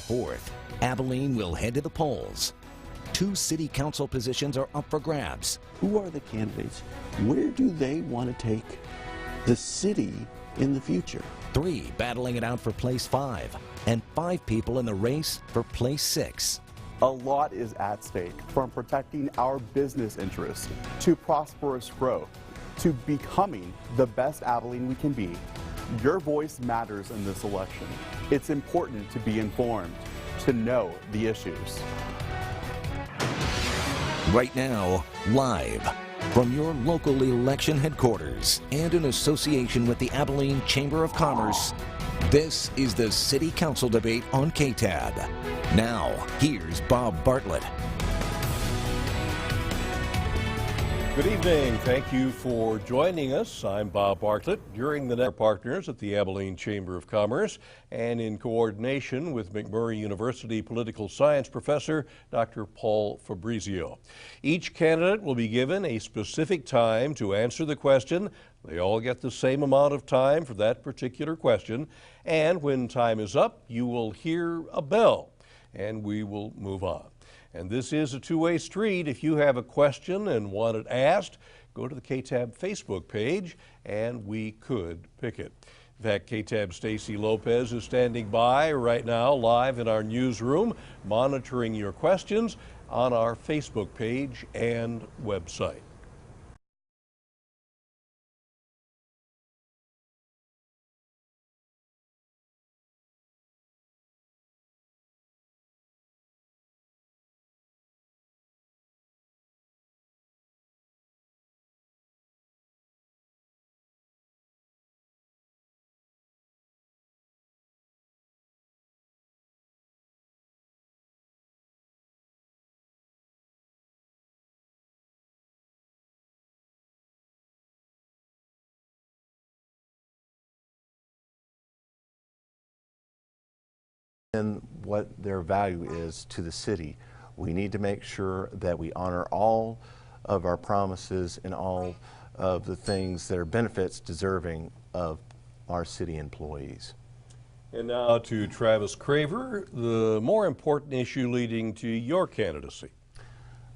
24th, Abilene will head to the polls. 2 city council positions are up for grabs. Who are the candidates? Where do they want to take the city in the future? 3 battling it out for place 5, and 5 people in the race for place 6. A lot is at stake, from protecting our business interests to prosperous growth to becoming the best Abilene we can be. Your voice matters in this election. It's important to be informed, to know the issues. Right now, live from your local election headquarters and in association with the Abilene Chamber of Commerce, this is the City Council debate on KTAB. Now, here's Bob Bartlett. Good evening. Thank you for joining us. I'm Bob Bartlett. During the next partners at the Abilene Chamber of Commerce and in coordination with McMurray University political science professor Dr. Paul Fabrizio. Each candidate will be given a specific time to answer the question. They all get the same amount of time for that particular question. And when time is up, you will hear a bell and we will move on. And this is a two-way street. If you have a question and want it asked, go to the KTAB Facebook page and we could pick it. In fact, KTAB Stacy Lopez is standing by right now live in our newsroom, monitoring your questions on our Facebook page and website. And what their value is to the city. We need to make sure that we honor all of our promises and all of the things that are benefits deserving of our city employees. And now to Travis Craver, the more important issue leading to your candidacy.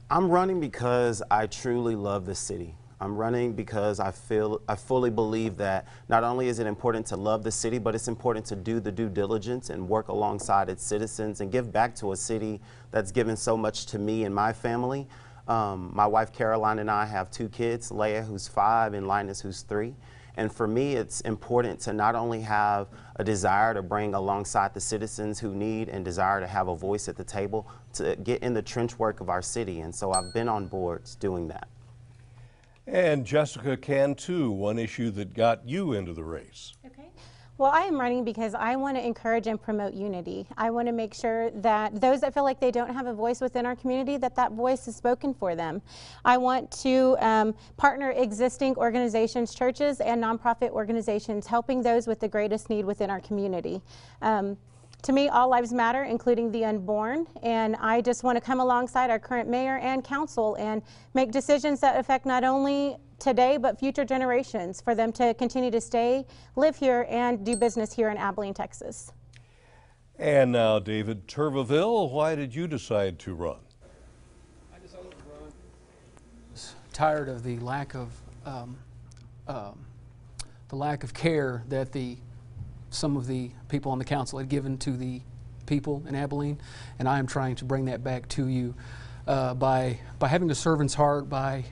I'm running because I truly love the city. I'm running because I fully believe that not only is it important to love the city, but it's important to do the due diligence and work alongside its citizens and give back to a city that's given so much to me and my family. My wife Caroline and I have 2 kids, Leia who's 5 and Linus who's 3. And for me, it's important to not only have a desire to bring alongside the citizens who need and desire to have a voice at the table, to get in the trench work of our city. And so I've been on boards doing that. And Jessica can too, one issue that got you into the race. Okay. Well, I am running because I want to encourage and promote unity. I want to make sure that those that feel like they don't have a voice within our community, that voice is spoken for them. I want to partner existing organizations, churches, and nonprofit organizations, helping those with the greatest need within our community. To me, all lives matter, including the unborn, and I just want to come alongside our current mayor and council and make decisions that affect not only today but future generations, for them to continue to stay, live here, and do business here in Abilene, Texas. And now, David Turvaville, why did you decide to run? I decided to run. Tired of the lack of care that some of the people on the council had given to the people in Abilene, and I am trying to bring that back to you by having a servant's heart, by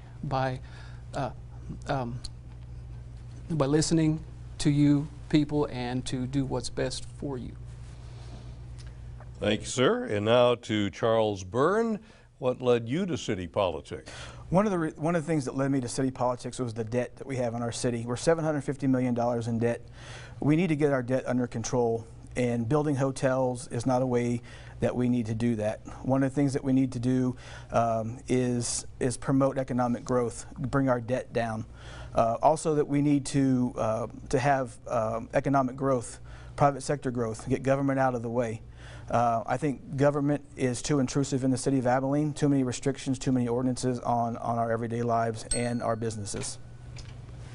listening to you people and to do what's best for you. Thank you, sir. And now to Charles Byrne. What led you to city politics? One of the things that led me to city politics was the debt that we have in our city. We're $750 million in debt. We need to get our debt under control, and building hotels is not a way that we need to do that. One of the things that we need to do is promote economic growth, bring our debt down. Also, that we need to have economic growth, private sector growth, get government out of the way. I think government is too intrusive in the city of Abilene, too many restrictions, too many ordinances on our everyday lives and our businesses.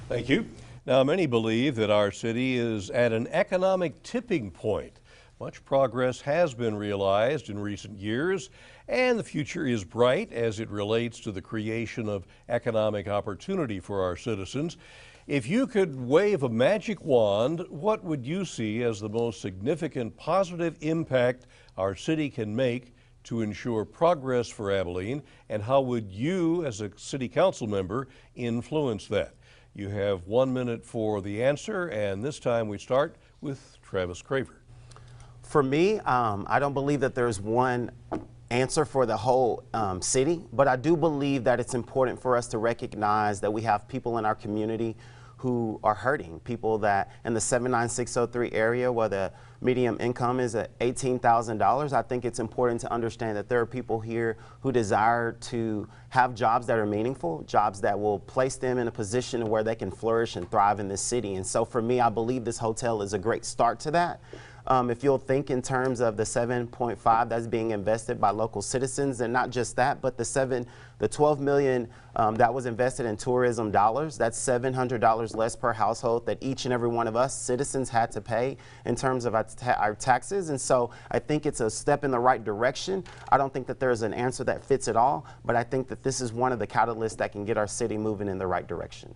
Thank you. Now, many believe that our city is at an economic tipping point. Much progress has been realized in recent years, and the future is bright as it relates to the creation of economic opportunity for our citizens. If you could wave a magic wand, what would you see as the most significant positive impact our city can make to ensure progress for Abilene, and how would you, as a city council member, influence that? You have 1 minute for the answer, and this time we start with Travis Craver. For me, I don't believe that there's one answer for the whole city, but I do believe that it's important for us to recognize that we have people in our community who are hurting, people that in the 79603 area where the median income is at $18,000. I think it's important to understand that there are people here who desire to have jobs that are meaningful, jobs that will place them in a position where they can flourish and thrive in this city. And so for me, I believe this hotel is a great start to that. If you'll think in terms of the 7.5 that's being invested by local citizens, and not just that, but the 12 million that was invested in tourism dollars, that's $700 less per household that each and every one of us citizens had to pay in terms of our taxes. And so I think it's a step in the right direction. I don't think that there's an answer that fits it all, but I think that this is one of the catalysts that can get our city moving in the right direction.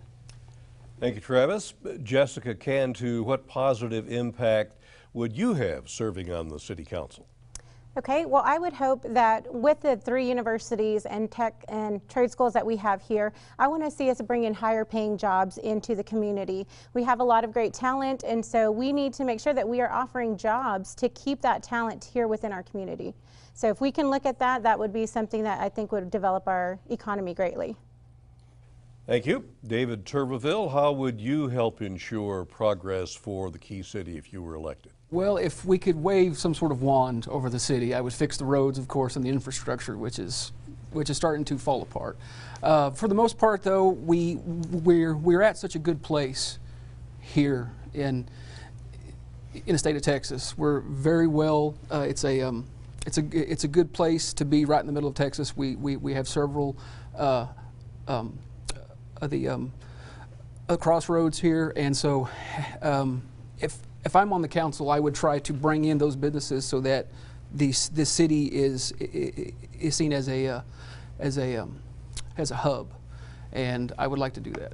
Thank you, Travis. Jessica Cantu, what positive impact would you have serving on the city council? Okay, well, I would hope that with the 3 universities and tech and trade schools that we have here, I want to see us bring in higher paying jobs into the community. We have a lot of great talent, and so we need to make sure that we are offering jobs to keep that talent here within our community. So if we can look at that, that would be something that I think would develop our economy greatly. Thank you. David Turbeville, how would you help ensure progress for the Key City if you were elected? Well, if we could wave some sort of wand over the city, I would fix the roads, of course, and the infrastructure, which is starting to fall apart. For the most part, though, we're at such a good place here in the state of Texas. We're very well. It's a good place to be right in the middle of Texas. We have several crossroads here, and so if I'm on the council, I would try to bring in those businesses so that this city is seen as a hub, and I would like to do that.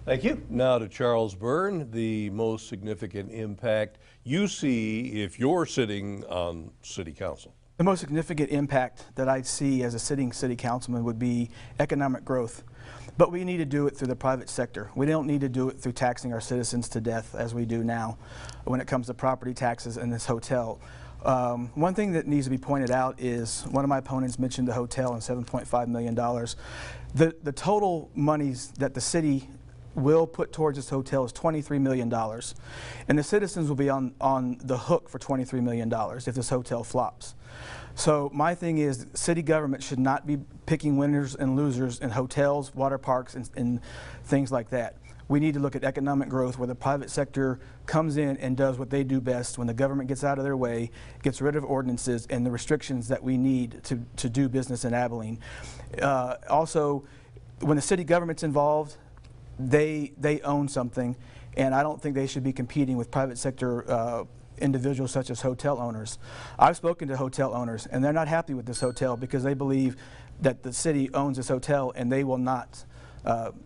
Thank you. Now to Charles Byrne, the most significant impact you see if you're sitting on city council. The most significant impact that I see as a sitting city councilman would be economic growth. But we need to do it through the private sector. We don't need to do it through taxing our citizens to death as we do now when it comes to property taxes in this hotel. One thing that needs to be pointed out is one of my opponents mentioned the hotel and $7.5 million. The total monies that the city will put towards this hotel is $23 million. And the citizens will be on the hook for $23 million if this hotel flops. So my thing is, city government should not be picking winners and losers in hotels, water parks, and things like that. We need to look at economic growth where the private sector comes in and does what they do best when the government gets out of their way, gets rid of ordinances and the restrictions that we need to do business in Abilene. Also, when the city government's involved, they own something, and I don't think they should be competing with private sector individuals such as hotel owners. I've spoken to hotel owners, and they're not happy with this hotel because they believe that the city owns this hotel and they will not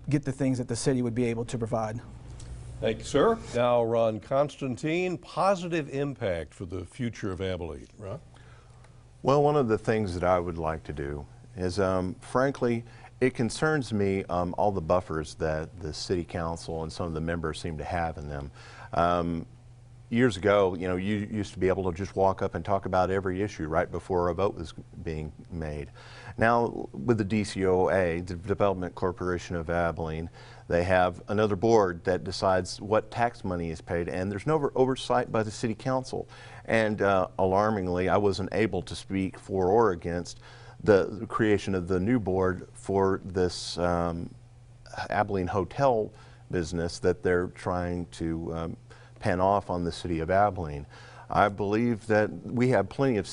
get the things that the city would be able to provide. Thank you, sir. Now, Ron Constantine, positive impact for the future of Abilene. Ron? Well, one of the things that I would like to do is, frankly, it concerns me all the buffers that the city council and some of the members seem to have in them. Years ago, you used to be able to just walk up and talk about every issue right before a vote was being made. Now, with the DCOA, the Development Corporation of Abilene, they have another board that decides what tax money is paid, and there's no oversight by the city council. And alarmingly, I wasn't able to speak for or against the creation of the new board for this Abilene hotel business that they're trying to pan off on the city of Abilene. I believe that we have plenty of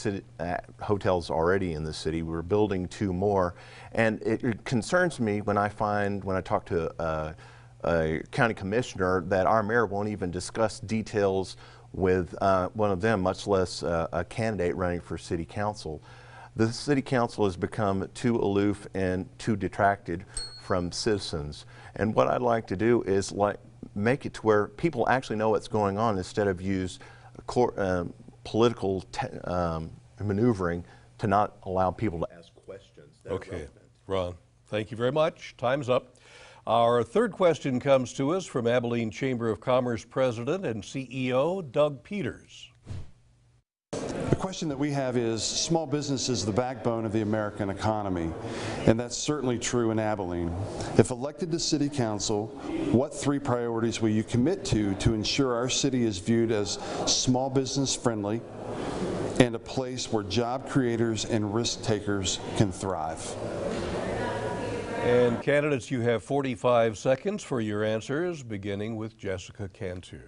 hotels already in the city. We're building 2 more, and it concerns me when I talk to a county commissioner that our mayor won't even discuss details with one of them, much less a candidate running for city council. The city council has become too aloof and too detracted from citizens. And what I'd like to do is make it to where people actually know what's going on instead of use political maneuvering to not allow people to ask questions that are relevant. Ron, thank you very much. Time's up. Our third question comes to us from Abilene Chamber of Commerce President and CEO Doug Peters. The question that we have is, small business is the backbone of the American economy, and that's certainly true in Abilene. If elected to City Council, what 3 priorities will you commit to ensure our city is viewed as small business friendly and a place where job creators and risk takers can thrive? And candidates, you have 45 seconds for your answers, beginning with Jessica Cantu.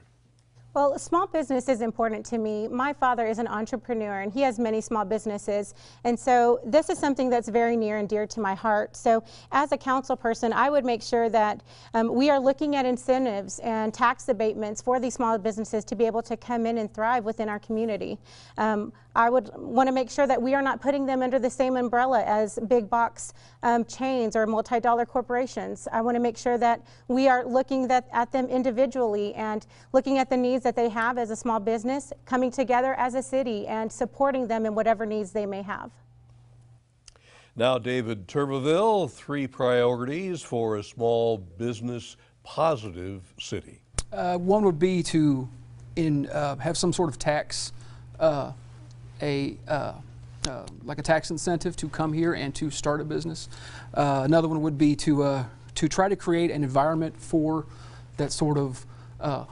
Well, small business is important to me. My father is an entrepreneur and he has many small businesses. And so this is something that's very near and dear to my heart. So as a council person, I would make sure that we are looking at incentives and tax abatements for these small businesses to be able to come in and thrive within our community. I would want to make sure that we are not putting them under the same umbrella as big box chains or multi-dollar corporations. I want to make sure that we are looking at them individually and looking at the needs that they have as a small business, coming together as a city and supporting them in whatever needs they may have. Now, David Turbeville, 3 priorities for a small business positive city. One would be to have some sort of tax, like a tax incentive to come here and to start a business. Another one would be to try to create an environment for that sort of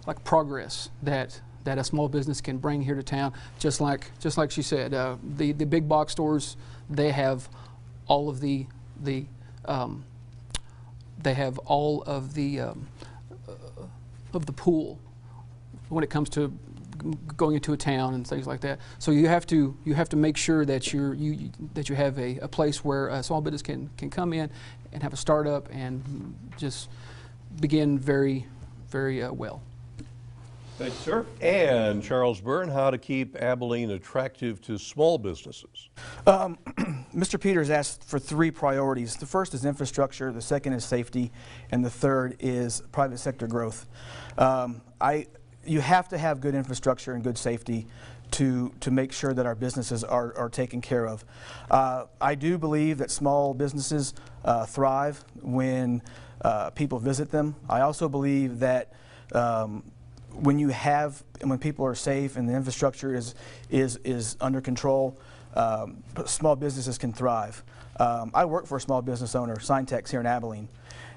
like progress that a small business can bring here to town. Just like she said, the big box stores, they have all of the pool when it comes to going into a town and things like that. So you have to make sure that you have a place where a small business can come in and have a startup and just begin very well. Thank you, sir. And Charles Byrne, how to keep Abilene attractive to small businesses. Mr. Peters asked for 3 priorities. The first is infrastructure, the second is safety, and the third is private sector growth. You have to have good infrastructure and good safety to make sure that our businesses are taken care of. I do believe that small businesses thrive when people visit them. I also believe that when people are safe and the infrastructure is under control, small businesses can thrive. I work for a small business owner, Sign-Tex, here in Abilene,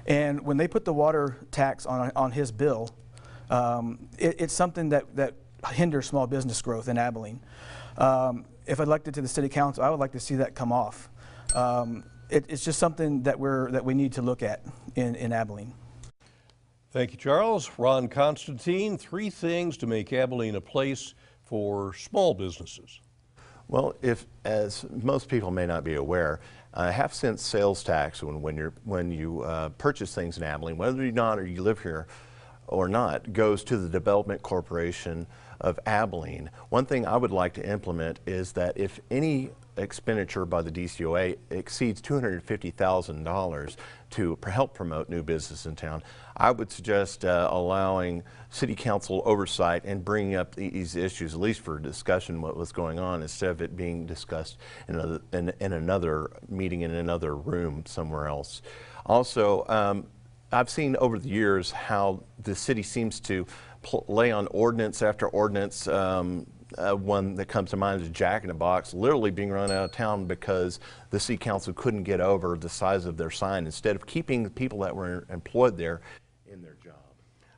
and when they put the water tax on his bill, it's something that hinders small business growth in Abilene. If elected to the City Council, I would like to see that come off. It's just something that we need to look at in Abilene. Thank you, Charles. Ron Constantine, 3 things to make Abilene a place for small businesses. Well, as most people may not be aware, half-cent sales tax when you purchase things in Abilene, whether you live here or not, goes to the Development Corporation of Abilene. One thing I would like to implement is that if any expenditure by the DCOA exceeds $250,000 to help promote new business in town, I would suggest allowing City Council oversight and bringing up these issues, at least for discussion, what was going on, instead of it being discussed in another meeting in another room somewhere else. Also, I've seen over the years how the city seems to lay on ordinance after ordinance. One that comes to mind is Jack in the Box, literally being run out of town because the City Council couldn't get over the size of their sign instead of keeping the people that were employed there in their job.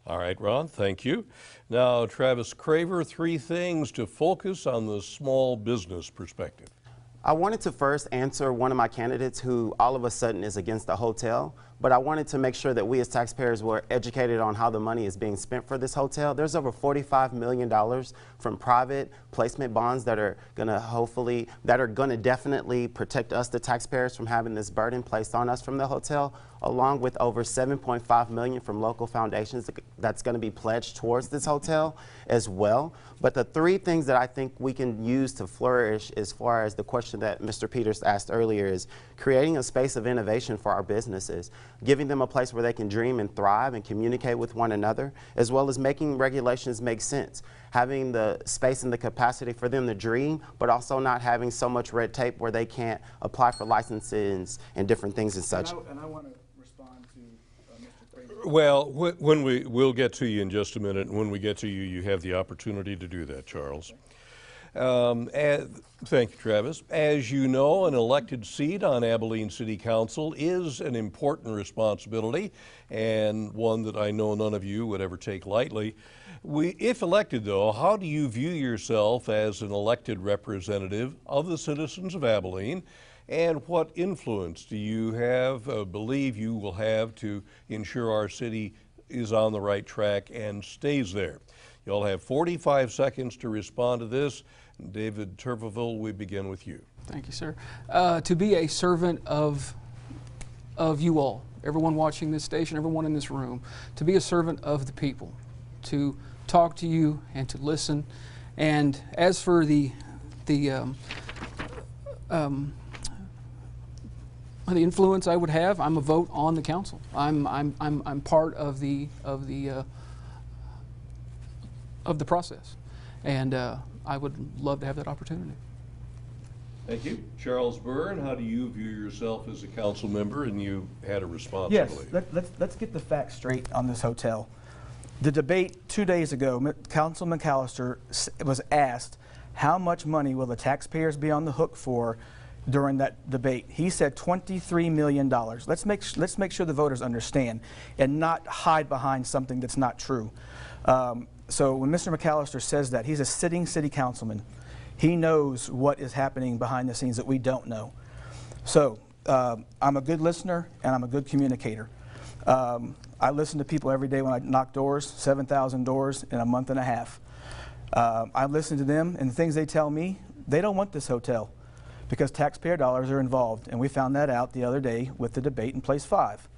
All right, Ron, thank you. Now, Travis Craver, 3 things to focus on the small business perspective. I wanted to first answer one of my candidates who all of a sudden is against the hotel, but I wanted to make sure that we as taxpayers were educated on how the money is being spent for this hotel. There's over $45 million from private placement bonds that are going to definitely protect us, the taxpayers, from having this burden placed on us from the hotel, along with over $7.5 million from local foundations that's going to be pledged towards this hotel as well. But the three things that I think we can use to flourish, as far as the question that Mr. Peters asked earlier, is creating a space of innovation for our businesses, giving them a place where they can dream and thrive and communicate with one another, as well as making regulations make sense, having the space and the capacity for them to dream, but also not having so much red tape where they can't apply for licenses and different things and such. And I want to respond to Mr. Craig. Well, we'll get to you in just a minute. And when we get to you, you have the opportunity to do that, Charles. Thank you, Travis. As you know, an elected seat on Abilene City Council is an important responsibility, and one that I know none of you would ever take lightly. If elected, though, how do you view yourself as an elected representative of the citizens of Abilene? And what influence do you believe you will have to ensure our city is on the right track and stays there? You'll have 45 seconds to respond to this. David Turveville, we begin with you. Thank you, sir. To be a servant of you all, everyone watching this station, everyone in this room, to be a servant of the people, to talk to you and to listen. And as for the influence I would have, I'm a vote on the council. I'm part of the process, and I would love to have that opportunity. Thank you. Charles Byrne, how do you view yourself as a council member? And you had a responsibility. Yes, let's get the facts straight on this hotel. The debate 2 days ago, Councilman McAllister was asked, how much money will the taxpayers be on the hook for during that debate? He said $23 million. Let's make sure the voters understand and not hide behind something that's not true. So when Mr. McAllister says that, he's a sitting city councilman. He knows what is happening behind the scenes that we don't know. So I'm a good listener and I'm a good communicator. I listen to people every day when I knock doors, 7,000 doors in a month and a half. I listen to them, and the things they tell me, they don't want this hotel because taxpayer dollars are involved, and we found that out the other day with the debate in Place 5.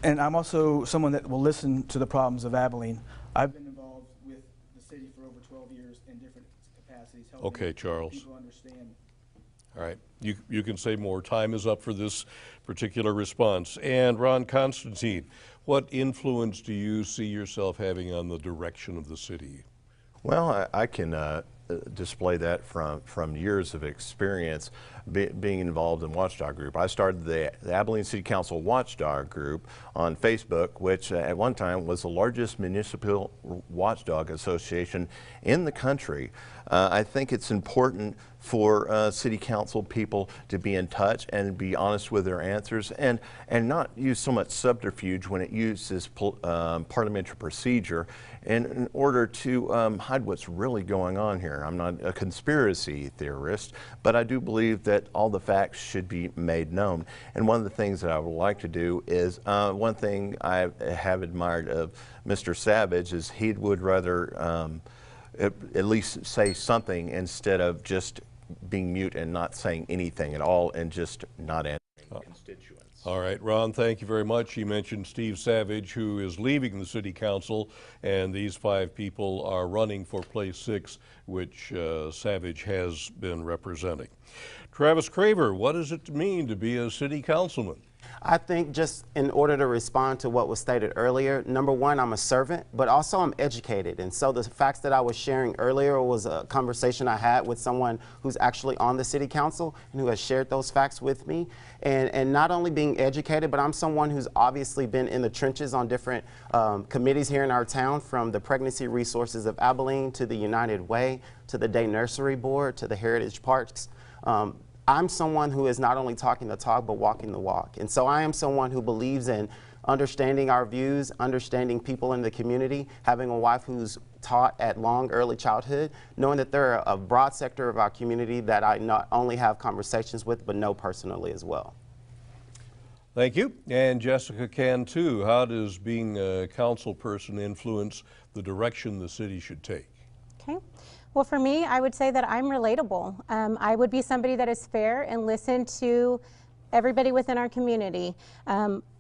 And I'm also someone that will listen to the problems of Abilene. I've been involved with the city for over 12 years in different capacities, helping Charles. people understand. All right, you can say more. Time is up for this particular response. And Ron Constantine, what influence do you see yourself having on the direction of the city? Well, I can display that from years of experience being involved in Watchdog Group. I started the Abilene City Council Watchdog Group on Facebook, which at one time was the largest municipal watchdog association in the country. I think it's important for city council people to be in touch and be honest with their answers and not use so much subterfuge when it uses parliamentary procedure in order to hide what's really going on here. I'm not a conspiracy theorist, but I do believe that all the facts should be made known. And one of the things that I would like to do is, one thing I have admired of Mr. Savage is he would rather at least say something instead of just being mute and not saying anything at all and just not answering constituents. All right, Ron, thank you very much. You mentioned Steve Savage, who is leaving the city council, and these 5 people are running for place 6, which Savage has been representing. Travis Craver, what does it mean to be a city councilman? I think just in order to respond to what was stated earlier, number one, I'm a servant, but also I'm educated. And so the facts that I was sharing earlier was a conversation I had with someone who's actually on the city council and who has shared those facts with me. And not only being educated, but I'm someone who's obviously been in the trenches on different committees here in our town, from the Pregnancy Resources of Abilene to the United Way to the Day Nursery Board to the Heritage Parks. I'm someone who is not only talking the talk, but walking the walk. And so I am someone who believes in understanding our views, understanding people in the community, having a wife who's taught at long early childhood, knowing that there are a broad sector of our community that I not only have conversations with, but know personally as well. Thank you. And Jessica can too. How does being a council person influence the direction the city should take? Okay. Well, for me, I would say that I'm relatable. I would be somebody that is fair and listen to everybody within our community.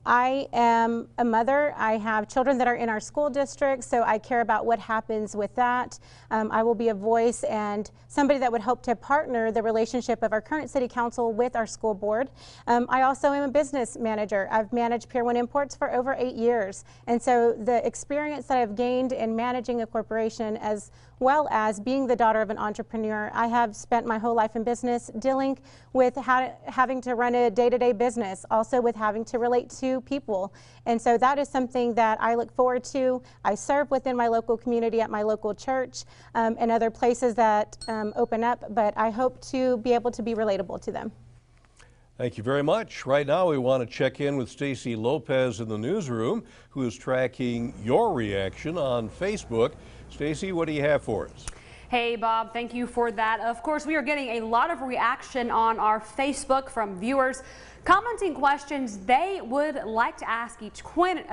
I am a mother. I have children that are in our school district, so I care about what happens with that. I will be a voice and somebody that would hope to partner the relationship of our current city council with our school board. I also am a business manager. I've managed Pier 1 Imports for over 8 years, and so the experience that I've gained in managing a corporation as well as being the daughter of an entrepreneur, I have spent my whole life in business dealing with having to run a day-to-day business, also with having to relate to people. And so that is something that I look forward to. I serve within my local community at my local church and other places that open up, but I hope to be able to be relatable to them. Thank you very much. Right now we want to check in with Stacy Lopez in the newsroom, who is tracking your reaction on Facebook. Stacy, what do you have for us? Hey Bob, thank you for that. Of course, we are getting a lot of reaction on our Facebook from viewers commenting questions they would like to ask each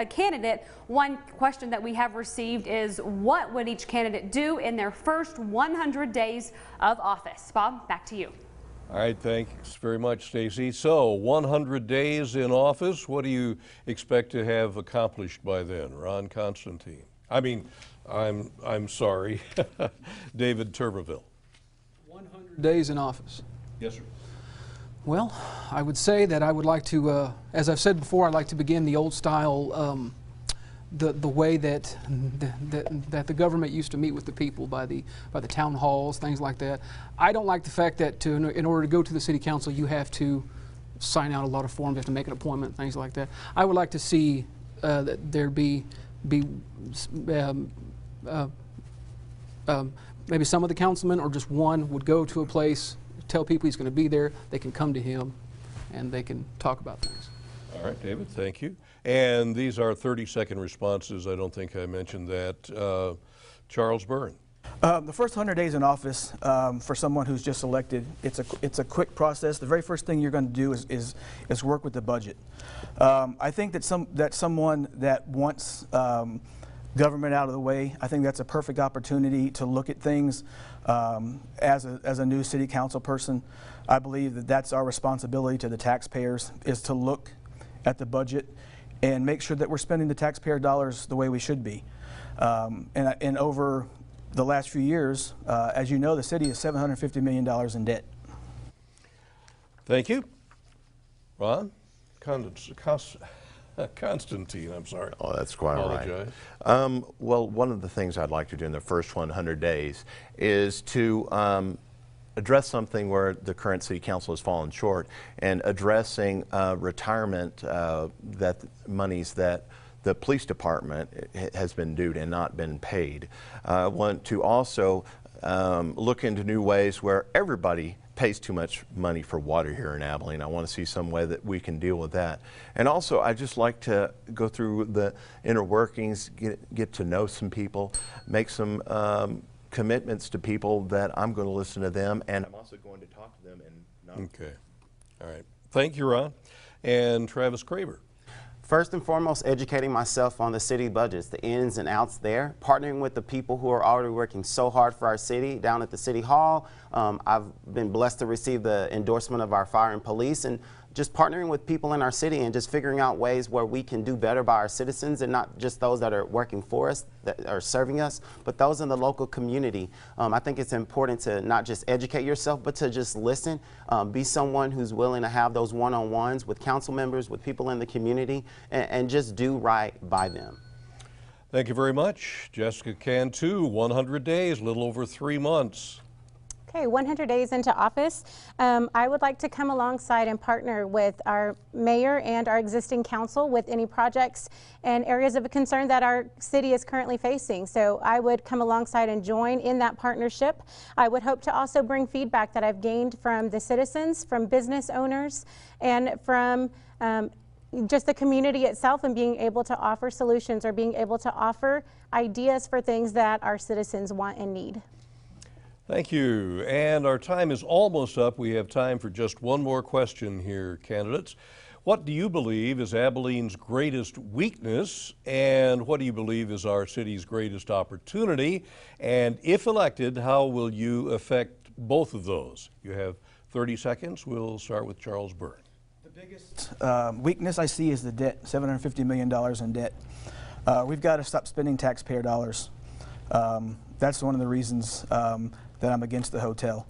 candidate. One question that we have received is, what would each candidate do in their first 100 days of office? Bob, back to you. All right, thanks very much, Stacy. So 100 days in office, what do you expect to have accomplished by then? Ron Constantine. I'm sorry, David Tuberville. 100 days in office. Yes, sir. Well, I would say that I would like to, as I've said before, I'd like to begin the old style, the way that the government used to meet with the people by the town halls, things like that. I don't like the fact that in order to go to the city council, you have to sign out a lot of forms, you have to make an appointment, things like that. I would like to see that there be maybe some of the councilmen or just one would go to a place, tell people he's going to be there, they can come to him, and they can talk about things. All right, David, thank you. And these are 30-second responses. I don't think I mentioned that. Charles Byrne. The first 100 days in office for someone who's just elected, it's a quick process. The very first thing you're going to do is work with the budget. I think that someone that wants government out of the way, I think that's a perfect opportunity to look at things as a new city council person. I believe that that's our responsibility to the taxpayers, is to look at the budget and make sure that we're spending the taxpayer dollars the way we should be. And over the last few years, as you know, the city is $750 million in debt. Thank you. Ron? Constantine, I'm sorry. Oh, that's quite all right. Apologize. Well, one of the things I'd like to do in the first 100 days is to address something where the current city council has fallen short, and addressing retirement monies that the police department has been due and not been paid. I want to also look into new ways where everybody pays too much money for water here in Abilene. I want to see some way that we can deal with that. And also, I just like to go through the inner workings, get to know some people, make some commitments to people that I'm going to listen to them, and I'm also going to talk to them. Okay. All right. Thank you, Ron. And Travis Craver. First and foremost, educating myself on the city budgets, the ins and outs there, partnering with the people who are already working so hard for our city down at the City Hall. I've been blessed to receive the endorsement of our fire and police, and just partnering with people in our city and just figuring out ways where we can do better by our citizens, and not just those that are working for us, that are serving us, but those in the local community. I think it's important to not just educate yourself, but to just listen, be someone who's willing to have those one-on-ones with council members, with people in the community, and just do right by them. Thank you very much. Jessica Cantu, 100 days, a little over 3 months. Okay, 100 days into office, I would like to come alongside and partner with our mayor and our existing council with any projects and areas of concern that our city is currently facing. So I would come alongside and join in that partnership. I would hope to also bring feedback that I've gained from the citizens, from business owners, and from just the community itself, and being able to offer solutions or being able to offer ideas for things that our citizens want and need. Thank you. And our time is almost up. We have time for just one more question here, candidates. What do you believe is Abilene's greatest weakness, and what do you believe is our city's greatest opportunity? And if elected, how will you affect both of those? You have 30 seconds. We'll start with Charles Byrne. The biggest weakness I see is the debt, $750 million in debt. We've got to stop spending taxpayer dollars. That's one of the reasons that I'm against the hotel,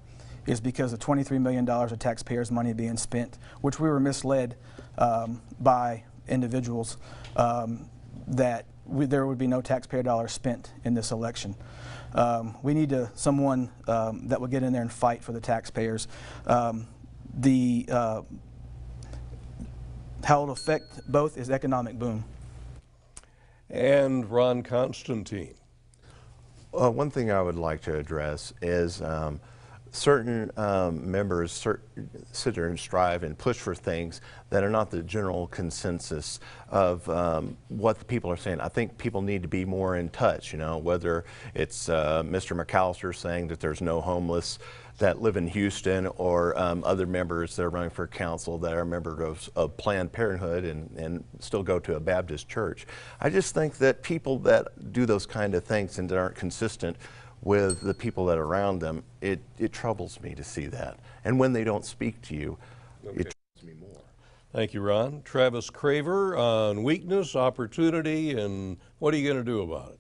is because of $23 million of taxpayers' money being spent, which we were misled by individuals that there would be no taxpayer dollars spent in this election. We need someone that will get in there and fight for the taxpayers. How it'll affect both is economic boom. And Ron Constantine. One thing I would like to address is certain members sit there and strive and push for things that are not the general consensus of what the people are saying. I think people need to be more in touch, you know, whether it's Mr. McAllister saying that there's no homeless that live in Houston, or other members that are running for council that are members of Planned Parenthood and still go to a Baptist church. I just think that people that do those kind of things and that aren't consistent with the people that are around them, it troubles me to see that. And when they don't speak to you, it troubles me more. Thank you, Ron. Travis Craver on weakness, opportunity, and what are you going to do about it?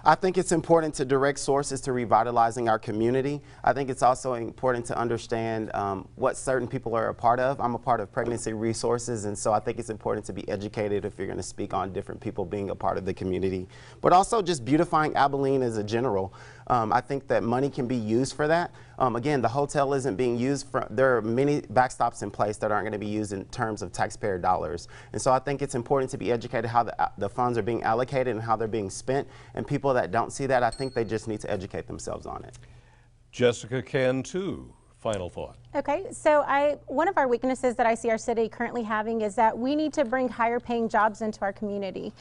I think it's important to direct sources to revitalizing our community. I think it's also important to understand what certain people are a part of. I'm a part of Pregnancy Resources, and so I think it's important to be educated if you're going to speak on different people being a part of the community. But also just beautifying Abilene as a general. I think that money can be used for that. Again, the hotel isn't being used for, there are many backstops in place that aren't going to be used in terms of taxpayer dollars. And so I think it's important to be educated how the funds are being allocated and how they're being spent. And people that don't see that, I think they just need to educate themselves on it. Jessica can too. Final thought. Okay, so one of our weaknesses that I see our city currently having is that we need to bring higher paying jobs into our community.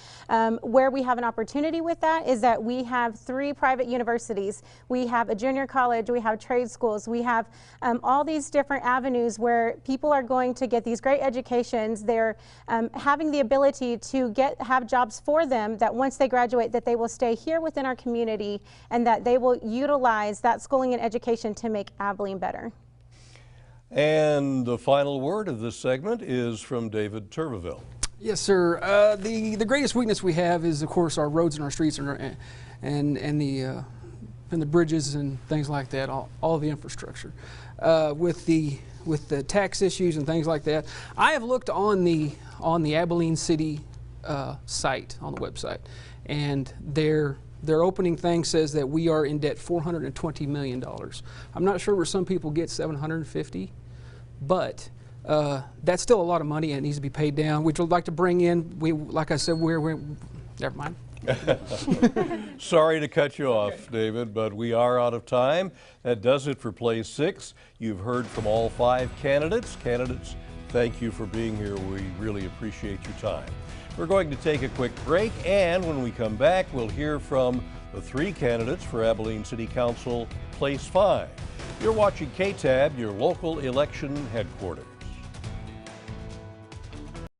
Where we have an opportunity with that is that we have 3 private universities. We have a junior college, we have trade schools, we have all these different avenues where people are going to get these great educations. They're having the ability to have jobs for them that once they graduate that they will stay here within our community and that they will utilize that schooling and education to make Abilene better. And the final word of this segment is from David Turbeville. Yes, sir. The greatest weakness we have is, of course, our roads and our streets and the bridges and things like that. All of the infrastructure. With the tax issues and things like that, I have looked on the Abilene City site on the website, and their opening thing says that we are in debt $420 million. I'm not sure where some people get $750, but that's still a lot of money and it needs to be paid down. We'd like to bring in, like I said, we're never mind. Sorry to cut you off, David, but we are out of time. That does it for Place 6. You've heard from all 5 candidates. Candidates, thank you for being here. We really appreciate your time. We're going to take a quick break, and when we come back, we'll hear from the 3 candidates for Abilene City Council, Place 5. You're watching KTAB, your local election headquarters.